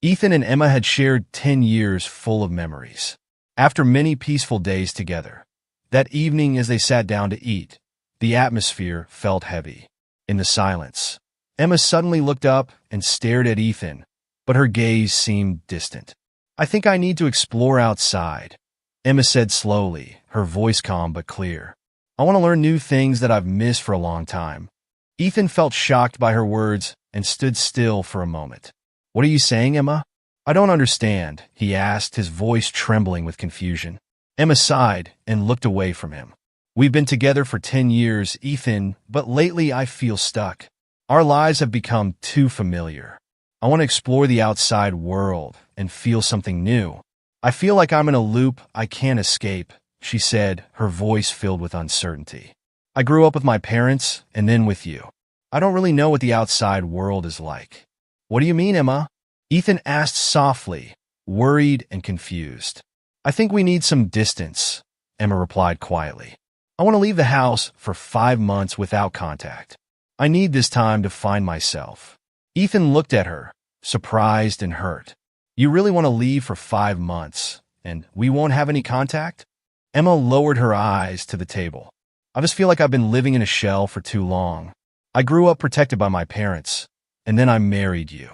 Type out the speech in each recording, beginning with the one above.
Ethan and Emma had shared 10 years full of memories. After many peaceful days together, that evening as they sat down to eat, the atmosphere felt heavy. In the silence, Emma suddenly looked up and stared at Ethan, but her gaze seemed distant. "I think I need to explore outside," Emma said slowly, her voice calm but clear. "I want to learn new things that I've missed for a long time." Ethan felt shocked by her words and stood still for a moment. "What are you saying, Emma?" "I don't understand," he asked, his voice trembling with confusion. Emma sighed and looked away from him. "We've been together for 10 years, Ethan, but lately I feel stuck. Our lives have become too familiar. I want to explore the outside world and feel something new. I feel like I'm in a loop I can't escape," she said, her voice filled with uncertainty. "I grew up with my parents and then with you. I don't really know what the outside world is like." "What do you mean, Emma?" Ethan asked softly, worried and confused. "I think we need some distance," Emma replied quietly. "I want to leave the house for 5 months without contact. I need this time to find myself." Ethan looked at her, surprised and hurt. "You really want to leave for 5 months, and we won't have any contact?" Emma lowered her eyes to the table. "I just feel like I've been living in a shell for too long. I grew up protected by my parents, and then I married you."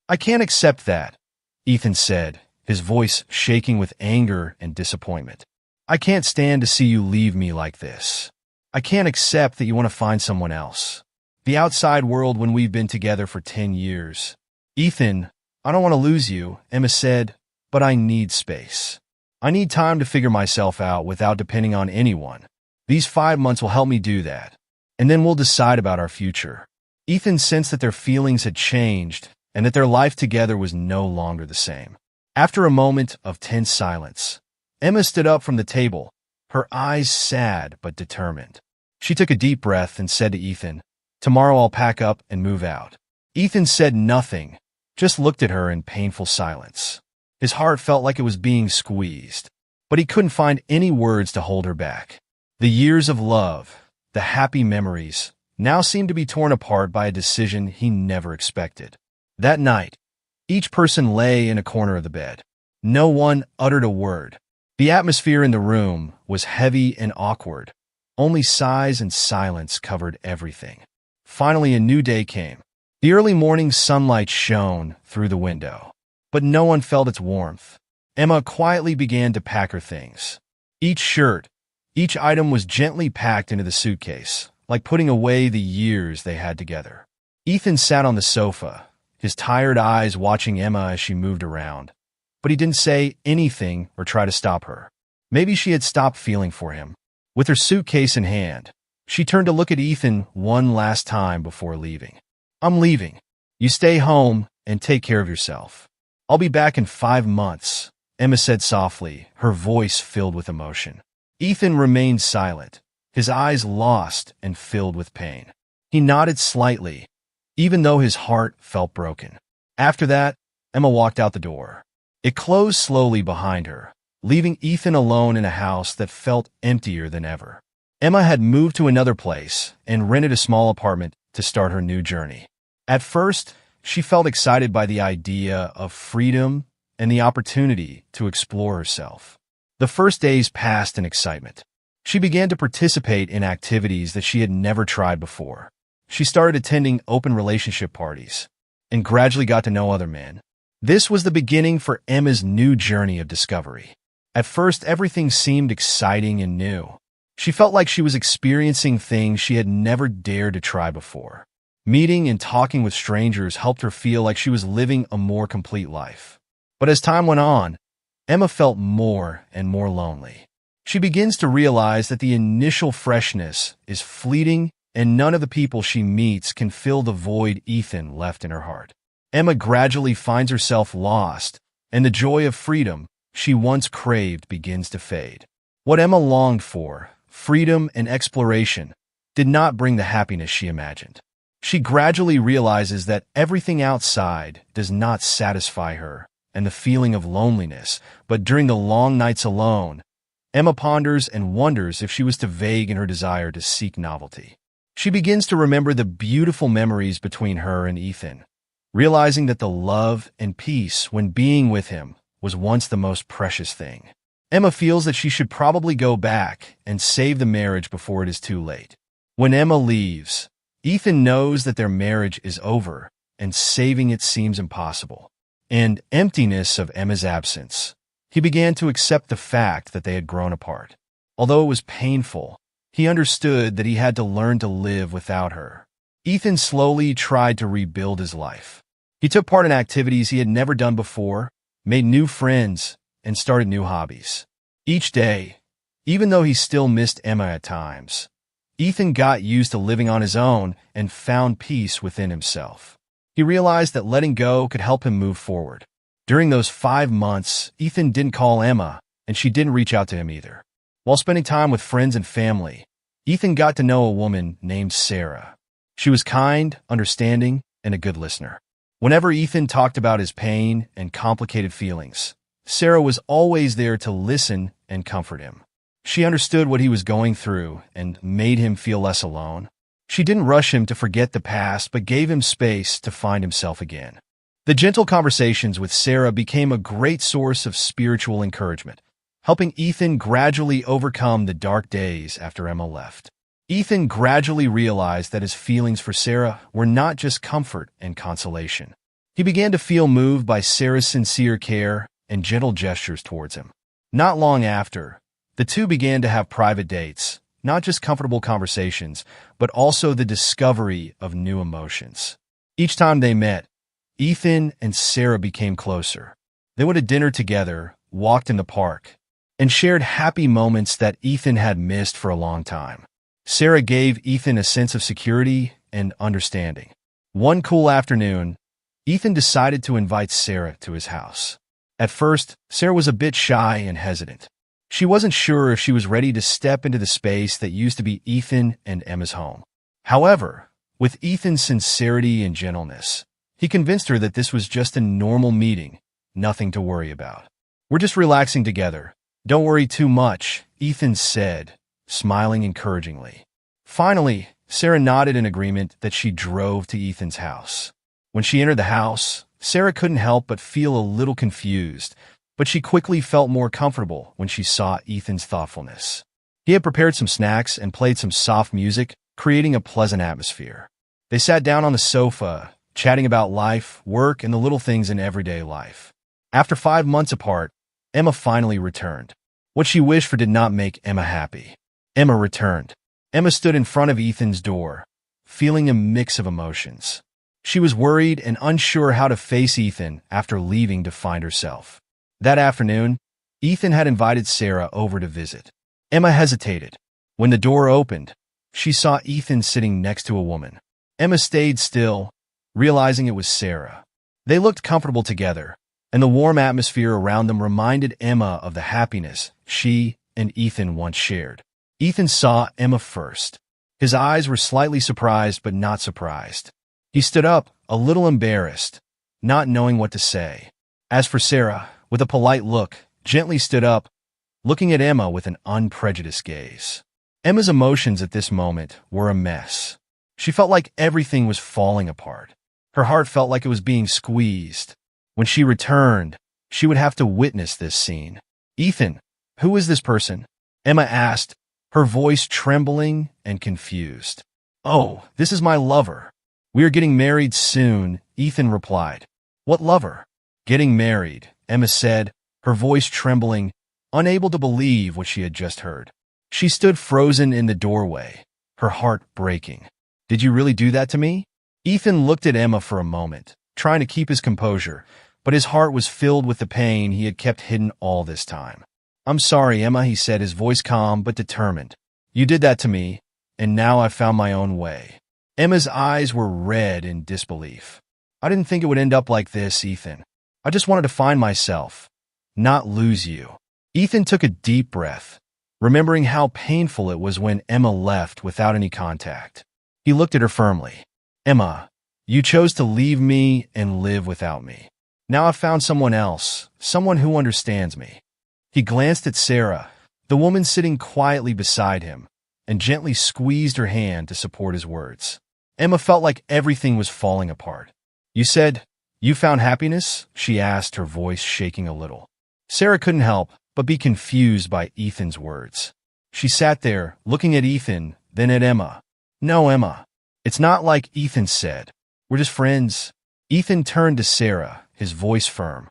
"I can't accept that," Ethan said, his voice shaking with anger and disappointment. "I can't stand to see you leave me like this. I can't accept that you want to find someone else. The outside world when we've been together for 10 years. Ethan, I don't want to lose you," Emma said, "but I need space. I need time to figure myself out without depending on anyone. These 5 months will help me do that, and then we'll decide about our future." Ethan sensed that their feelings had changed and that their life together was no longer the same. After a moment of tense silence, Emma stood up from the table, her eyes sad but determined. She took a deep breath and said to Ethan, "Tomorrow I'll pack up and move out." Ethan said nothing, just looked at her in painful silence. His heart felt like it was being squeezed, but he couldn't find any words to hold her back. The years of love, the happy memories, now seemed to be torn apart by a decision he never expected. That night, each person lay in a corner of the bed. No one uttered a word. The atmosphere in the room was heavy and awkward. Only sighs and silence covered everything. Finally, a new day came. The early morning sunlight shone through the window, but no one felt its warmth. Emma quietly began to pack her things. Each shirt, each item was gently packed into the suitcase, like putting away the years they had together. Ethan sat on the sofa, his tired eyes watching Emma as she moved around, but he didn't say anything or try to stop her. Maybe she had stopped feeling for him. With her suitcase in hand, she turned to look at Ethan one last time before leaving. "I'm leaving. You stay home and take care of yourself. I'll be back in 5 months," Emma said softly, her voice filled with emotion. Ethan remained silent, his eyes lost and filled with pain. He nodded slightly, even though his heart felt broken. After that, Emma walked out the door. It closed slowly behind her, leaving Ethan alone in a house that felt emptier than ever. Emma had moved to another place and rented a small apartment to start her new journey. At first, she felt excited by the idea of freedom and the opportunity to explore herself. The first days passed in excitement. She began to participate in activities that she had never tried before. She started attending open relationship parties and gradually got to know other men. This was the beginning for Emma's new journey of discovery. At first, everything seemed exciting and new. She felt like she was experiencing things she had never dared to try before. Meeting and talking with strangers helped her feel like she was living a more complete life. But as time went on, Emma felt more and more lonely. She begins to realize that the initial freshness is fleeting and none of the people she meets can fill the void Ethan left in her heart. Emma gradually finds herself lost, and the joy of freedom she once craved begins to fade. What Emma longed for, freedom and exploration, did not bring the happiness she imagined. She gradually realizes that everything outside does not satisfy her and the feeling of loneliness, but during the long nights alone, Emma ponders and wonders if she was too vague in her desire to seek novelty. She begins to remember the beautiful memories between her and Ethan, realizing that the love and peace when being with him was once the most precious thing. Emma feels that she should probably go back and save the marriage before it is too late. When Emma leaves, Ethan knows that their marriage is over, and saving it seems impossible. And emptiness of Emma's absence, he began to accept the fact that they had grown apart. Although it was painful, he understood that he had to learn to live without her. Ethan slowly tried to rebuild his life. He took part in activities he had never done before, made new friends, and started new hobbies. Each day, even though he still missed Emma at times, Ethan got used to living on his own and found peace within himself. He realized that letting go could help him move forward. During those 5 months, Ethan didn't call Emma, and she didn't reach out to him either. While spending time with friends and family, Ethan got to know a woman named Sarah. She was kind, understanding, and a good listener. Whenever Ethan talked about his pain and complicated feelings, Sarah was always there to listen and comfort him. She understood what he was going through and made him feel less alone. She didn't rush him to forget the past, but gave him space to find himself again. The gentle conversations with Sarah became a great source of spiritual encouragement, helping Ethan gradually overcome the dark days after Emma left. Ethan gradually realized that his feelings for Sarah were not just comfort and consolation. He began to feel moved by Sarah's sincere care and gentle gestures towards him. Not long after, the two began to have private dates, not just comfortable conversations, but also the discovery of new emotions. Each time they met, Ethan and Sarah became closer. They went to dinner together, walked in the park, and shared happy moments that Ethan had missed for a long time. Sarah gave Ethan a sense of security and understanding. One cool afternoon, Ethan decided to invite Sarah to his house. At first, Sarah was a bit shy and hesitant. She wasn't sure if she was ready to step into the space that used to be Ethan and Emma's home. However, with Ethan's sincerity and gentleness, he convinced her that this was just a normal meeting, nothing to worry about. "We're just relaxing together. Don't worry too much," Ethan said, smiling encouragingly. Finally, Sarah nodded in agreement that she drove to Ethan's house. When she entered the house, Sarah couldn't help but feel a little confused, but she quickly felt more comfortable when she saw Ethan's thoughtfulness. He had prepared some snacks and played some soft music, creating a pleasant atmosphere. They sat down on the sofa, chatting about life, work, and the little things in everyday life. After 5 months apart, Emma finally returned. What she wished for did not make Emma happy. Emma returned. Emma stood in front of Ethan's door, feeling a mix of emotions. She was worried and unsure how to face Ethan after leaving to find herself. That afternoon, Ethan had invited Sarah over to visit. Emma hesitated. When the door opened, she saw Ethan sitting next to a woman. Emma stayed still, realizing it was Sarah. They looked comfortable together, and the warm atmosphere around them reminded Emma of the happiness she and Ethan once shared. Ethan saw Emma first. His eyes were slightly surprised but not surprised. He stood up, a little embarrassed, not knowing what to say. As for Sarah, with a polite look, gently stood up, looking at Emma with an unprejudiced gaze. Emma's emotions at this moment were a mess. She felt like everything was falling apart. Her heart felt like it was being squeezed. When she returned, she would have to witness this scene. "Ethan, who is this person?" Emma asked, her voice trembling and confused. "Oh, this is my lover. We are getting married soon," Ethan replied. "What lover?" "Getting married," Emma said, her voice trembling, unable to believe what she had just heard. She stood frozen in the doorway, her heart breaking. "Did you really do that to me?" Ethan looked at Emma for a moment, trying to keep his composure, but his heart was filled with the pain he had kept hidden all this time. "I'm sorry, Emma," he said, his voice calm but determined. "You did that to me, and now I've found my own way." Emma's eyes were red in disbelief. "I didn't think it would end up like this, Ethan. I just wanted to find myself, not lose you." Ethan took a deep breath, remembering how painful it was when Emma left without any contact. He looked at her firmly. "Emma, you chose to leave me and live without me. Now I've found someone else, someone who understands me." He glanced at Sarah, the woman sitting quietly beside him, and gently squeezed her hand to support his words. Emma felt like everything was falling apart. You said you found happiness? She asked, her voice shaking a little. Sarah couldn't help but be confused by Ethan's words. She sat there, looking at Ethan, then at Emma. No, Emma. It's not like Ethan said. We're just friends. Ethan turned to Sarah, his voice firm,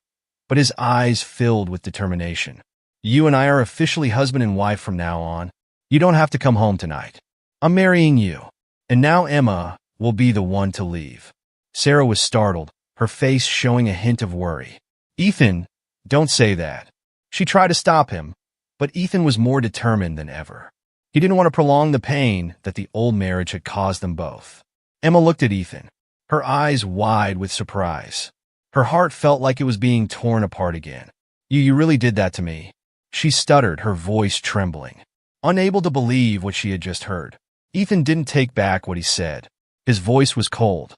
but his eyes filled with determination. You and I are officially husband and wife from now on. You don't have to come home tonight. I'm marrying you. And now Emma will be the one to leave. Sarah was startled, her face showing a hint of worry. Ethan, don't say that. She tried to stop him, but Ethan was more determined than ever. He didn't want to prolong the pain that the old marriage had caused them both. Emma looked at Ethan, her eyes wide with surprise. Her heart felt like it was being torn apart again. You really did that to me. She stuttered, her voice trembling, unable to believe what she had just heard. Ethan didn't take back what he said. His voice was cold.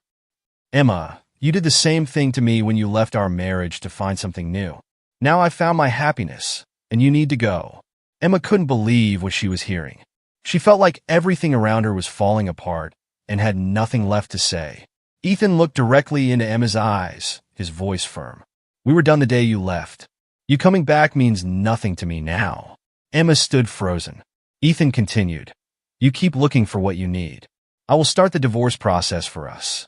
Emma, you did the same thing to me when you left our marriage to find something new. Now I found my happiness, and you need to go. Emma couldn't believe what she was hearing. She felt like everything around her was falling apart and had nothing left to say. Ethan looked directly into Emma's eyes, his voice firm. We were done the day you left. You coming back means nothing to me now. Emma stood frozen. Ethan continued. You keep looking for what you need. I will start the divorce process for us.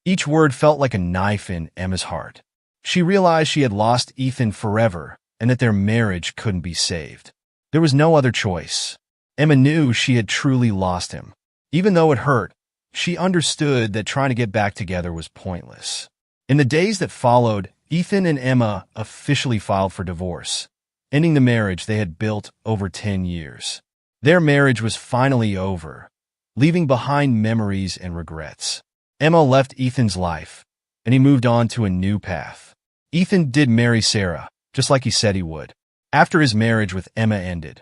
Each word felt like a knife in Emma's heart. She realized she had lost Ethan forever and that their marriage couldn't be saved. There was no other choice. Emma knew she had truly lost him. Even though it hurt, she understood that trying to get back together was pointless. In the days that followed, Ethan and Emma officially filed for divorce, ending the marriage they had built over 10 years. Their marriage was finally over, leaving behind memories and regrets. Emma left Ethan's life, and he moved on to a new path. Ethan did marry Sarah, just like he said he would. After his marriage with Emma ended,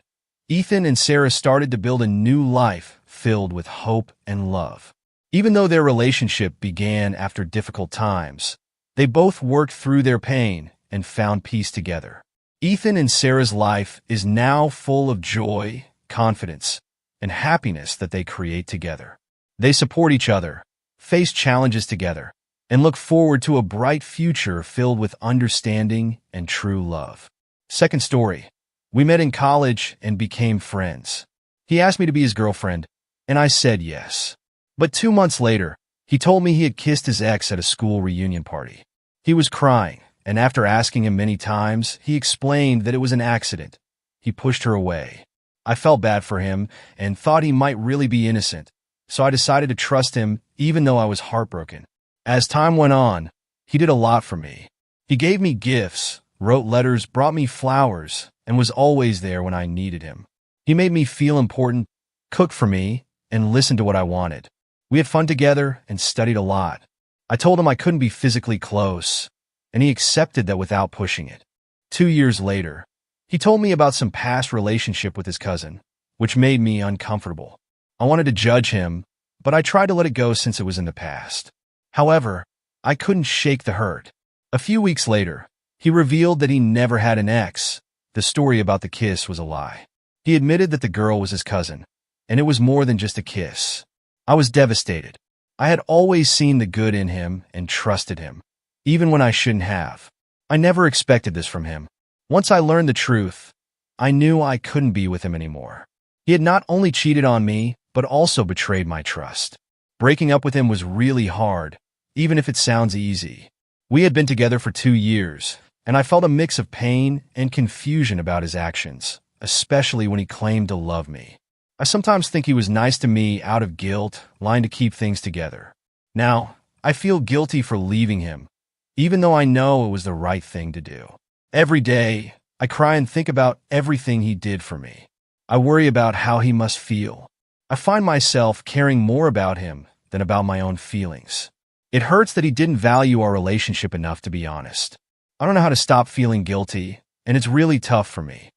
Ethan and Sarah started to build a new life filled with hope and love. Even though their relationship began after difficult times, they both worked through their pain and found peace together. Ethan and Sarah's life is now full of joy, confidence, and happiness that they create together. They support each other, face challenges together, and look forward to a bright future filled with understanding and true love. Second story. We met in college and became friends. He asked me to be his girlfriend, and I said yes. But 2 months later, he told me he had kissed his ex at a school reunion party. He was crying, and after asking him many times, he explained that it was an accident. He pushed her away. I felt bad for him and thought he might really be innocent, so I decided to trust him even though I was heartbroken. As time went on, he did a lot for me. He gave me gifts, wrote letters, brought me flowers, and was always there when I needed him. He made me feel important, cooked for me, and listened to what I wanted. We had fun together and studied a lot. I told him I couldn't be physically close, and he accepted that without pushing it. 2 years later, he told me about some past relationship with his cousin, which made me uncomfortable. I wanted to judge him, but I tried to let it go since it was in the past. However, I couldn't shake the hurt. A few weeks later, he revealed that he never had an ex. The story about the kiss was a lie. He admitted that the girl was his cousin, and it was more than just a kiss. I was devastated. I had always seen the good in him and trusted him, even when I shouldn't have. I never expected this from him. Once I learned the truth, I knew I couldn't be with him anymore. He had not only cheated on me, but also betrayed my trust. Breaking up with him was really hard, even if it sounds easy. We had been together for 2 years, and I felt a mix of pain and confusion about his actions, especially when he claimed to love me. I sometimes think he was nice to me out of guilt, lying to keep things together. Now, I feel guilty for leaving him, even though I know it was the right thing to do. Every day, I cry and think about everything he did for me. I worry about how he must feel. I find myself caring more about him than about my own feelings. It hurts that he didn't value our relationship enough, to be honest. I don't know how to stop feeling guilty, and it's really tough for me.